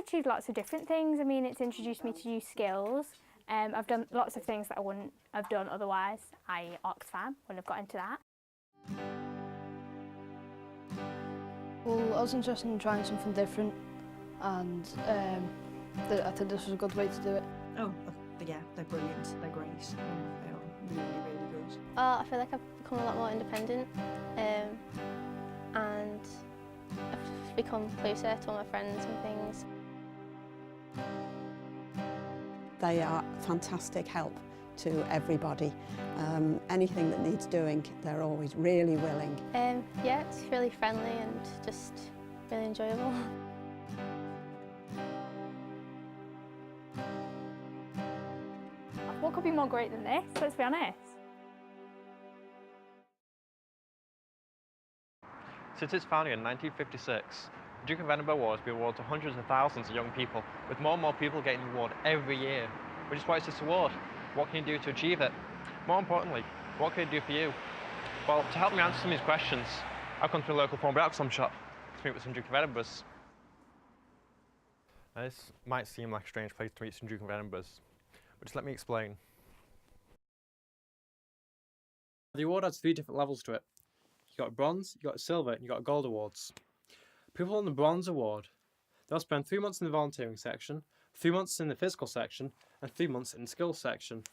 I've achieved lots of different things. I mean, it's introduced me to new skills. I've done lots of things that I wouldn't have done otherwise, i.e. Oxfam, wouldn't have got into that. Well, I was interested in trying something different, and I think this was a good way to do it. Oh, yeah, they're brilliant, they're great, they are really, really good. I feel like I've become a lot more independent, and I've become closer to all my friends and things. They are fantastic help to everybody. Anything that needs doing, they're always really willing. Yeah, it's really friendly and just really enjoyable. What could be more great than this, let's be honest? Since its founding in 1956, the Duke of Edinburgh Award has been awarded to hundreds of thousands of young people, with more and more people getting the award every year. Which is why it's this award. What can you do to achieve it? More importantly, what can it do for you? Well, to help me answer some of these questions, I've come to a local Formby Oxfam shop to meet with some Duke of Edinburghs. Now, this might seem like a strange place to meet some Duke of Edinburghs, but just let me explain. The award has 3 different levels to it. You've got a bronze, you've got a silver, and you've got a gold awards. People on the bronze award, they'll spend 3 months in the volunteering section, 3 months in the physical section, and 3 months in the skills section,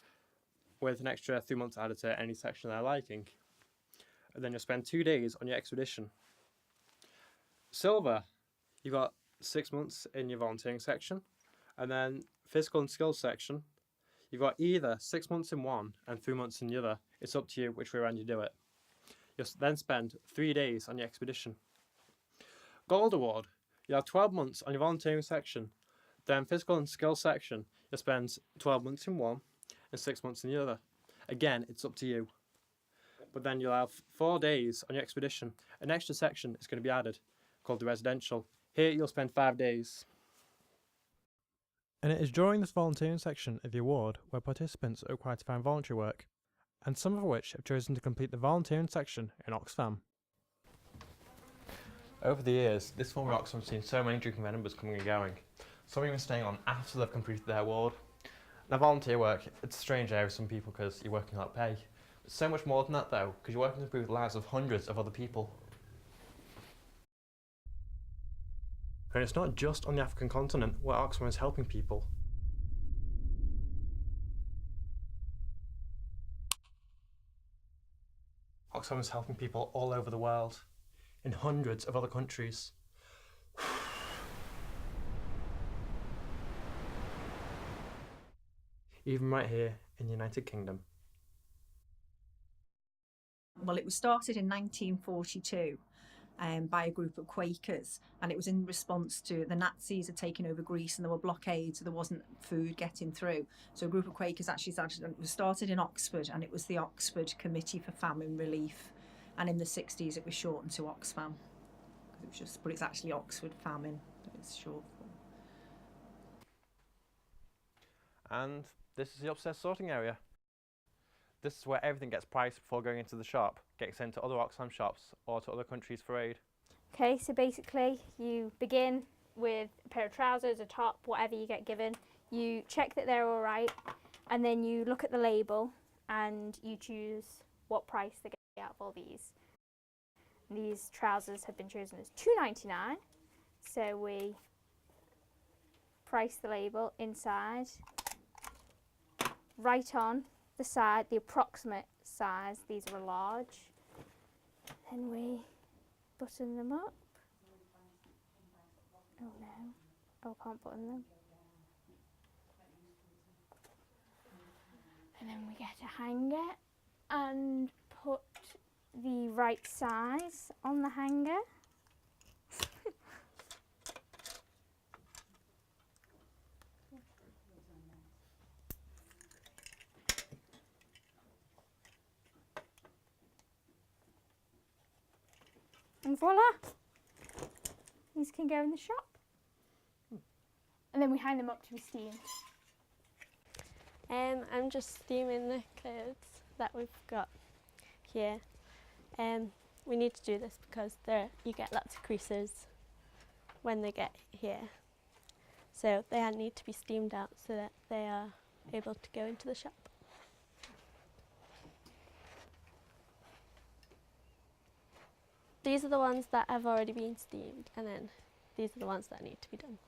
with an extra 3 months added to any section they're liking. And then you'll spend 2 days on your expedition. Silver, you've got 6 months in your volunteering section, and then physical and skills section, you've got either 6 months in one and 3 months in the other. It's up to you which way around you do it. You'll then spend 3 days on your expedition. Gold award, you have 12 months on your volunteering section. Then physical and skills section, you'll spend 12 months in one and 6 months in the other. Again, it's up to you. But then you'll have 4 days on your expedition. An extra section is going to be added, called the residential. Here you'll spend 5 days. And it is during this volunteering section of the award where participants are required to find voluntary work, and some of which have chosen to complete the volunteering section in Oxfam. Over the years, this Formby Oxfam has seen so many Duke of Edinburghs coming and going. Some even staying on after they've completed their award. Now, volunteer work, it's a strange area for some people because you're working without pay. But so much more than that though, because you're working to improve the lives of hundreds of other people. And it's not just on the African continent where Oxfam is helping people. Oxfam is helping people all over the world, in hundreds of other countries. Even right here in the United Kingdom. Well, it was started in 1942 by a group of Quakers, and it was in response to the Nazis had taken over Greece and there were blockades, so there wasn't food getting through. So a group of Quakers actually started, and it was started in Oxford, and it was the Oxford Committee for Famine Relief. And in the 60s it was shortened to Oxfam. But it's actually Oxford Famine that it's short for. And this is the upstairs sorting area. This is where everything gets priced before going into the shop, getting sent to other Oxfam shops or to other countries for aid. Okay, so basically you begin with a pair of trousers, a top, whatever you get given. You check that they're all right, and then you look at the label and you choose what price they get out of all these. These trousers have been chosen as £2.99, so we price the label inside, right on the side, the approximate size. These are a large. Then we button them up. Oh no, oh, I can't button them. And then we get a hanger and put the right size on the hanger. And voila! These can go in the shop. And then we hang them up to be steamed. I'm just steaming the clothes that we've got here. We need to do this because you get lots of creases when they get here. So they need to be steamed out so that they are able to go into the shop. These are the ones that have already been steamed, and then these are the ones that need to be done.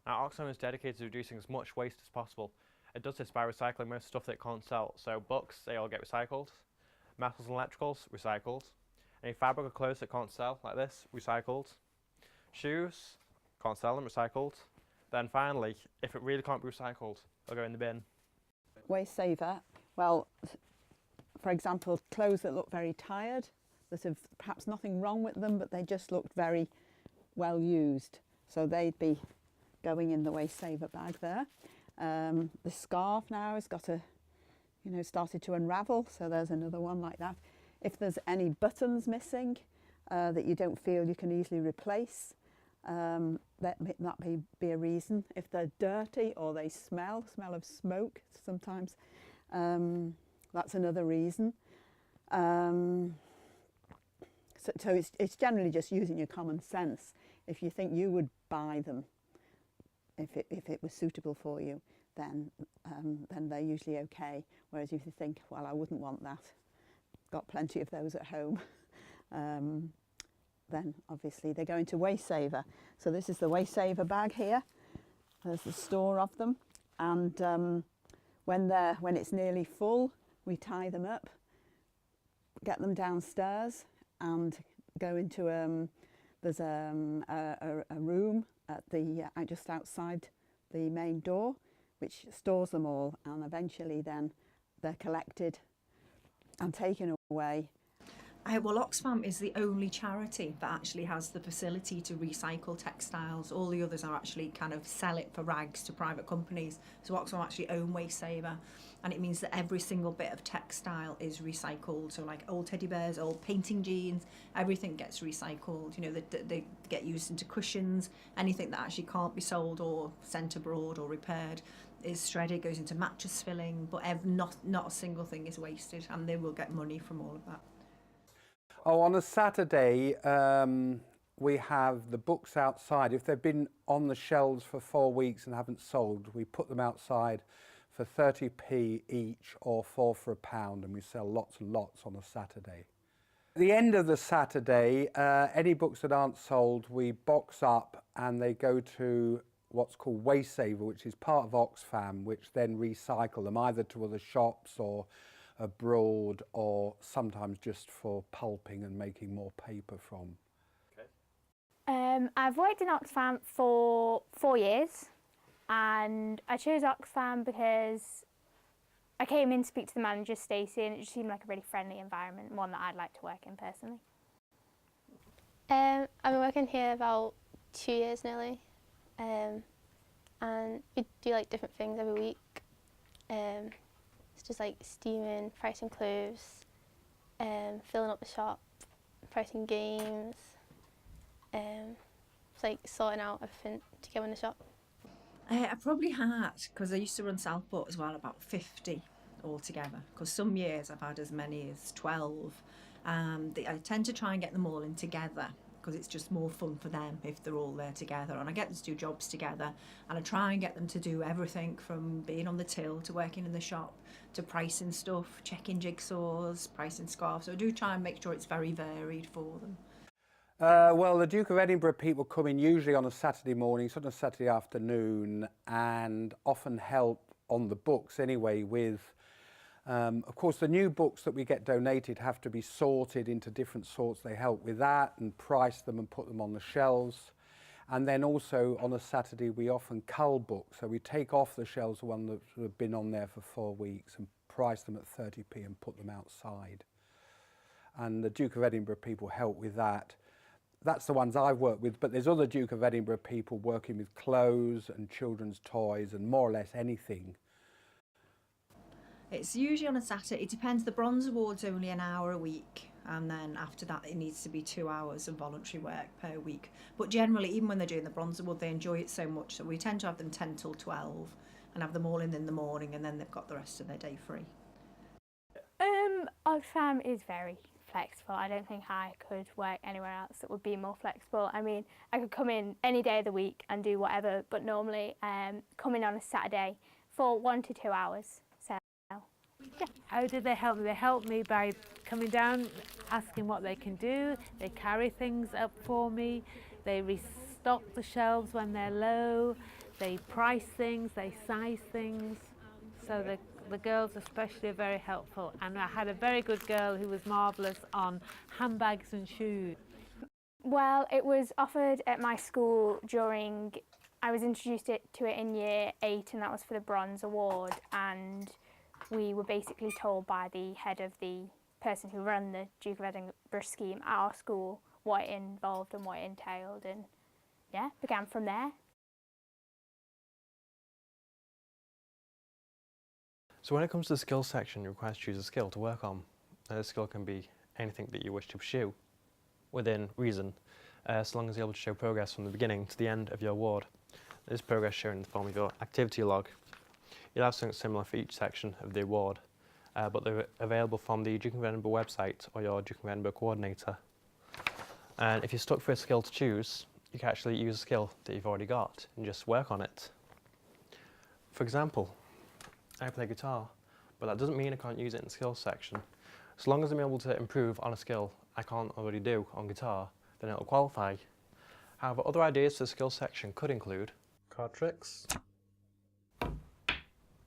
Now, Oxfam is dedicated to reducing as much waste as possible. It does this by recycling most stuff that it can't sell. So books, they all get recycled. Metals and electricals, recycled. Any fabric or clothes that can't sell, like this, recycled. Shoes, can't sell them, recycled. Then finally, if it really can't be recycled, they'll go in the bin. Waste saver, well, for example, clothes that look very tired, that have perhaps nothing wrong with them, but they just looked very well used. So they'd be going in the waste saver bag there. The scarf now has got started to unravel, so there's another one like that. If there's any buttons missing that you don't feel you can easily replace, that may be a reason. If they're dirty or they smell of smoke sometimes, that's another reason. So it's generally just using your common sense. If you think you would buy them, if it was suitable for you, then they're usually okay. Whereas if you think, well, I wouldn't want that, got plenty of those at home, then obviously they go into waste saver. So this is the waste saver bag here. There's the store of them, and when it's nearly full, we tie them up, get them downstairs, and go into there's a room at just outside the main door, which stores them all, and eventually then they're collected and taken away. Well, Oxfam is the only charity that actually has the facility to recycle textiles. All the others are actually kind of sell it for rags to private companies. So Oxfam actually own Waste Saver, and it means that every single bit of textile is recycled. So like old teddy bears, old painting jeans, everything gets recycled. You know, they get used into cushions. Anything that actually can't be sold or sent abroad or repaired is shredded, goes into mattress filling, but not a single thing is wasted, and they will get money from all of that. Oh, on a Saturday, we have the books outside. If they've been on the shelves for 4 weeks and haven't sold, we put them outside for 30p each or 4 for £1, and we sell lots and lots on a Saturday. At the end of the Saturday, any books that aren't sold, we box up and they go to what's called Waste Saver, which is part of Oxfam, which then recycle them either to other shops or abroad, or sometimes just for pulping and making more paper from. I've worked in Oxfam for 4 years, and I chose Oxfam because I came in to speak to the manager, Stacey, and it just seemed like a really friendly environment, one that I'd like to work in personally. I've been working here about 2 years nearly, and we do like different things every week. It's just like steaming, pricing clothes, filling up the shop, pricing games, it's like sorting out everything to go in the shop. I probably had, because I used to run Southport as well, about 50 altogether, because some years I've had as many as 12. I tend to try and get them all in together, because it's just more fun for them if they're all there together, and I get them to do jobs together, and I try and get them to do everything from being on the till to working in the shop to pricing stuff, checking jigsaws, pricing scarves. So I do try and make sure it's very varied for them. Well, the Duke of Edinburgh people come in usually on a Saturday morning, sometimes Saturday afternoon, and often help on the books anyway with, of course, the new books that we get donated have to be sorted into different sorts. They help with that and price them and put them on the shelves. And then also on a Saturday we often cull books, so we take off the shelves the ones that have been on there for 4 weeks and price them at 30p and put them outside. And the Duke of Edinburgh people help with that. That's the ones I've worked with, but there's other Duke of Edinburgh people working with clothes and children's toys and more or less anything. It's usually on a Saturday. It depends. The Bronze Award's only an hour a week, and then after that it needs to be 2 hours of voluntary work per week. But generally, even when they're doing the Bronze Award, they enjoy it so much, so we tend to have them 10 till 12 and have them all in the morning, and then they've got the rest of their day free. Oxfam is very flexible. I don't think I could work anywhere else that would be more flexible. I mean, I could come in any day of the week and do whatever, but normally come in on a Saturday for 1 to 2 hours. So, yeah. How did they help me? They helped me by coming down, asking what they can do. They carry things up for me. They restock the shelves when they're low. They price things, they size things. So the girls especially are very helpful. And I had a very good girl who was marvellous on handbags and shoes. Well, it was offered at my school during, I was introduced to it in year 8, and that was for the Bronze Award. And we were basically told by the head of the person who ran the Duke of Edinburgh scheme at our school what it involved and what it entailed, and yeah, began from there. So when it comes to the skills section, you're required to choose a skill to work on. And this skill can be anything that you wish to pursue, within reason, so long as you're able to show progress from the beginning to the end of your award. This progress shown in the form of your activity log. You'll have something similar for each section of the award, but they're available from the Duke of Edinburgh website or your Duke of Edinburgh coordinator. And if you're stuck for a skill to choose, you can actually use a skill that you've already got and just work on it. For example, I play guitar, but that doesn't mean I can't use it in the skills section. As long as I'm able to improve on a skill I can't already do on guitar, then it'll qualify. However, other ideas for the skills section could include Card tricks.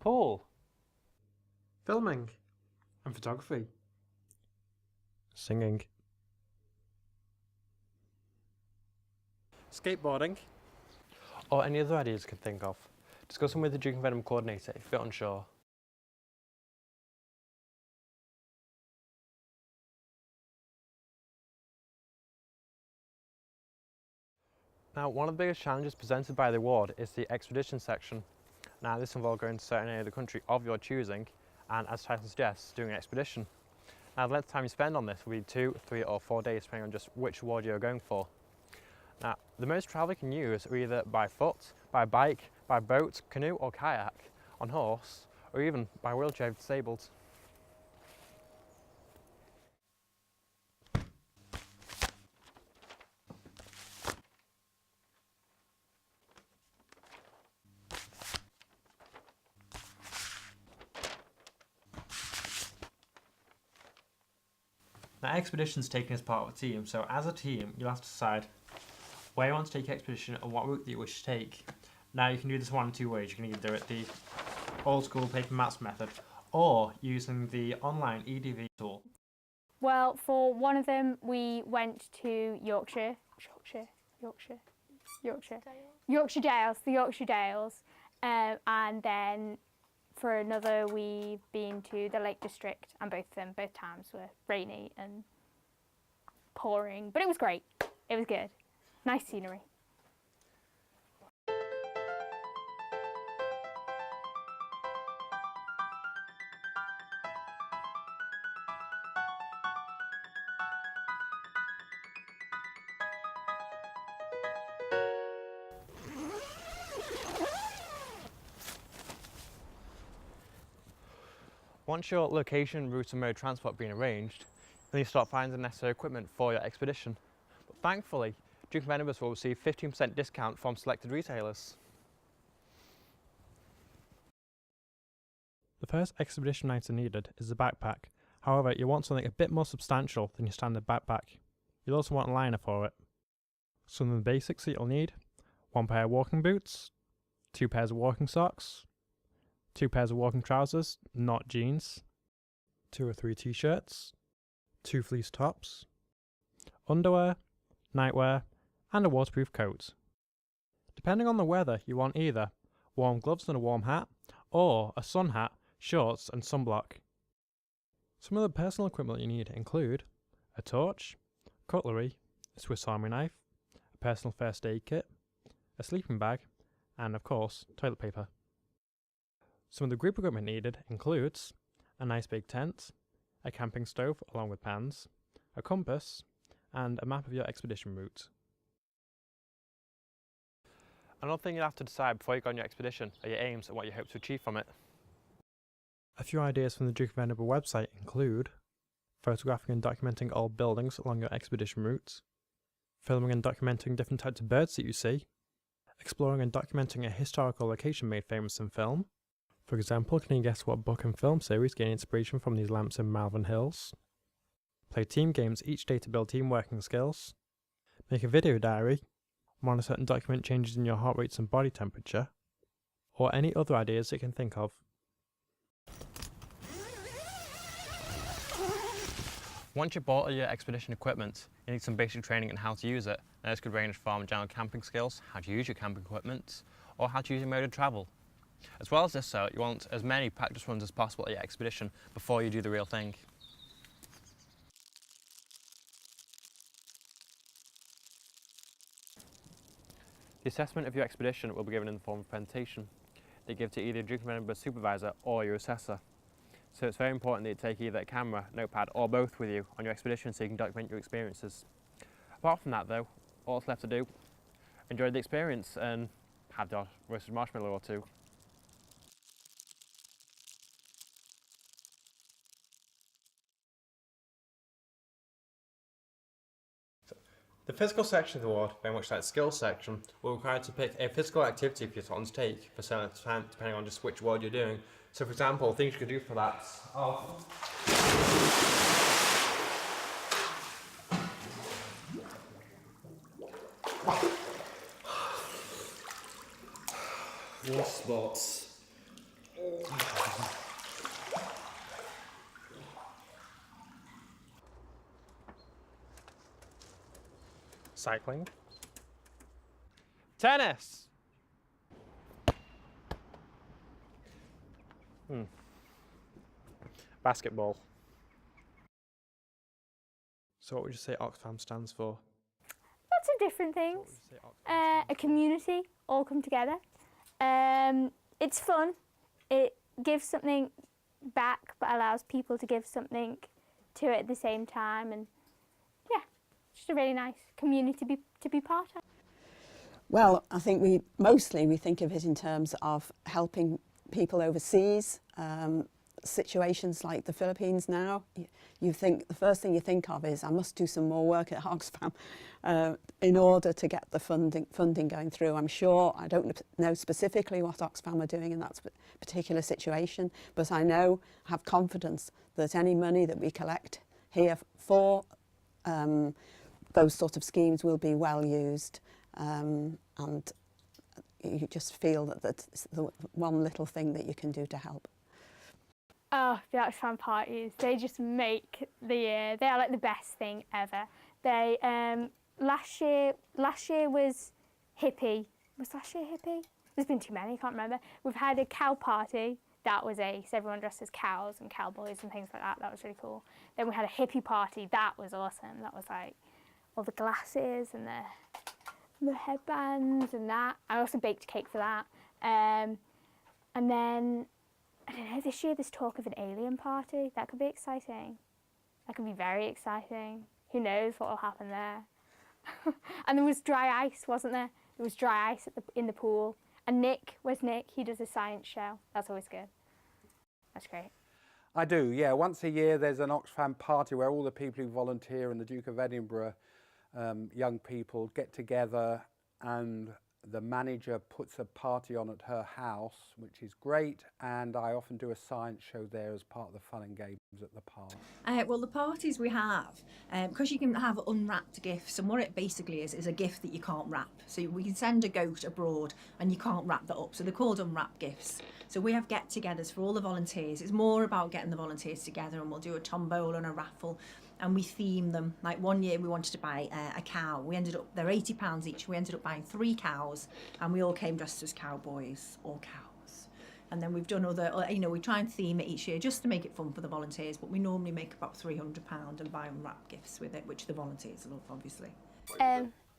pool, Filming. And photography. singing, Skateboarding. or any other ideas you can think of. Discuss them with the Duke of Edinburgh coordinator if you're unsure. Now, one of the biggest challenges presented by the award is the expedition section. Now, this involves going to a certain area of the country of your choosing, and as the title suggests, doing an expedition. Now, the length of time you spend on this will be 2, 3 or 4 days, depending on just which award you're going for. Now, the most travel you can use are either by foot, by bike, by boat, canoe or kayak, on horse, or even by wheelchair if disabled. Now, expedition's taken as part of a team, so as a team, you'll have to decide where you want to take your expedition and what route that you wish to take. Now, you can do this one of 2 ways. You can either do it the old school paper maps method, or using the online EDV tool. Well, for one of them, we went to Yorkshire Dales, the Yorkshire Dales, and then for another, we've been to the Lake District, and both times were rainy and pouring, but it was great. It was good. Nice scenery. Once your location, route and mode of transport have been arranged, then you start finding the necessary equipment for your expedition. But thankfully, Duke of Edinburgh will receive 15% discount from selected retailers. The first expedition item needed is the backpack. However, you want something a bit more substantial than your standard backpack. You'll also want a liner for it. Some of the basics that you'll need: 1 pair of walking boots, 2 pairs of walking socks, 2 pairs of walking trousers, not jeans, 2 or 3 t-shirts, 2 fleece tops, underwear, nightwear, and a waterproof coat. Depending on the weather, you want either warm gloves and a warm hat, or a sun hat, shorts and sunblock. Some of the personal equipment you need include a torch, cutlery, a Swiss Army knife, a personal first aid kit, a sleeping bag, and of course, toilet paper. Some of the group equipment needed includes a nice big tent, a camping stove along with pans, a compass, and a map of your expedition route. Another thing you'll have to decide before you go on your expedition are your aims and what you hope to achieve from it. A few ideas from the Duke of Edinburgh website include photographing and documenting old buildings along your expedition routes, filming and documenting different types of birds that you see, exploring and documenting a historical location made famous in film. For example, can you guess what book and film series gain inspiration from these lamps in Malvern Hills? Play team games each day to build team working skills. Make a video diary, monitor and document changes in your heart rates and body temperature, or any other ideas you can think of. Once you've bought all your expedition equipment, you need some basic training on how to use it. Now, this could range from general camping skills, how to use your camping equipment, or how to use your mode of travel. As well as this, you want as many practice runs as possible at your expedition before you do the real thing. The assessment of your expedition will be given in the form of a presentation. They give to either Duke of Edinburgh supervisor or your assessor. So it's very important that you take either a camera, notepad, or both with you on your expedition so you can document your experiences. Apart from that though, all that's left to do, enjoy the experience and have the odd roasted marshmallow or two. The physical section of the award, very much like the skills section, will require you to pick a physical activity for you to undertake for a certain time, depending on just which award you're doing. So for example, things you could do for that are water sports, cycling, Tennis! basketball. So what would you say Oxfam stands for? Lots of different things. A community, all come together. It's fun. It gives something back, but allows people to give something to it at the same time. And yeah, just a really nice community to be part of. Well, I think we mostly think of it in terms of helping people overseas, situations like the Philippines now. You think the first thing you think of is I must do some more work at Oxfam in order to get the funding going through. I'm sure, I don't know specifically what Oxfam are doing in that particular situation, but I have confidence that any money that we collect here for those sort of schemes will be well used, and you just feel that that's the one little thing that you can do to help. Oh, the Oxfam parties, they just make the year. They are like the best thing ever. They, last year was hippie. Was last year hippie? There's been too many, I can't remember. We've had a cow party. That was ace. Everyone dressed as cows and cowboys and things like that. That was really cool. Then we had a hippie party. That was awesome. That was like all the glasses and the headbands and that. I also baked cake for that. And then, I don't know, this year there's talk of an alien party. That could be exciting. That could be very exciting. Who knows what will happen there. And there was dry ice, wasn't there? There was dry ice in the pool. And Nick, where's Nick? He does a science show. That's always good. That's great. I do, yeah. Once a year there's an Oxfam party where all the people who volunteer in the Duke of Edinburgh young people get together, and the manager puts a party on at her house, which is great, and I often do a science show there as part of the fun and games at the park. Well, the parties we have, because you can have unwrapped gifts, and what it basically is a gift that you can't wrap. So we can send a goat abroad and you can't wrap that up, so they're called unwrapped gifts. So we have get-togethers for all the volunteers. It's more about getting the volunteers together, and we'll do a tombola and a raffle, and we theme them. Like one year we wanted to buy a cow. We ended up, they're £80 each. We ended up buying 3 cows, and we all came dressed as cowboys or cows. And then we've done other, we try and theme it each year just to make it fun for the volunteers, but we normally make about £300 and buy unwrapped gifts with it, which the volunteers love, obviously.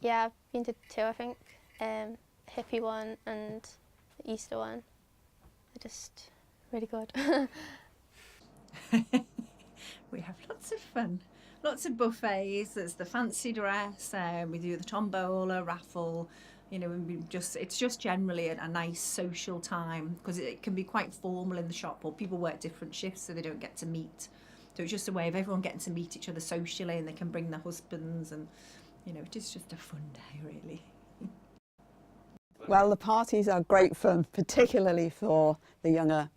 Yeah, I've been to 2, I think. Hippie one and the Easter one. They're just really good. We have lots of fun. Lots of buffets. There's the fancy dress. We do the tombola, raffle. It's just generally a nice social time, because it can be quite formal in the shop, or people work different shifts so they don't get to meet So it's just a way of everyone getting to meet each other socially, and they can bring their husbands, and you know, it is just a fun day, really. Well, the parties are great fun, particularly for the younger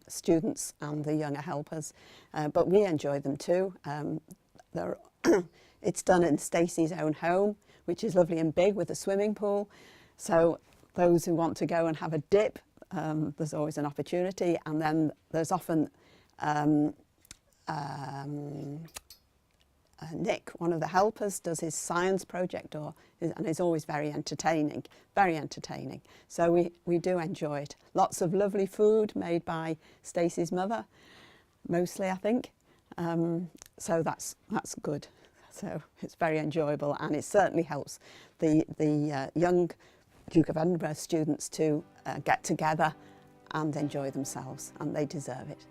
students and the younger helpers, but we enjoy them too. It's done in Stacey's own home, which is lovely and big with a swimming pool. So those who want to go and have a dip, there's always an opportunity. And then there's often Nick, one of the helpers, does his science project and is always very entertaining. So we do enjoy it. Lots of lovely food made by Stacey's mother, mostly I think. So that's good. So it's very enjoyable, and it certainly helps the young Duke of Edinburgh students to get together and enjoy themselves, and they deserve it.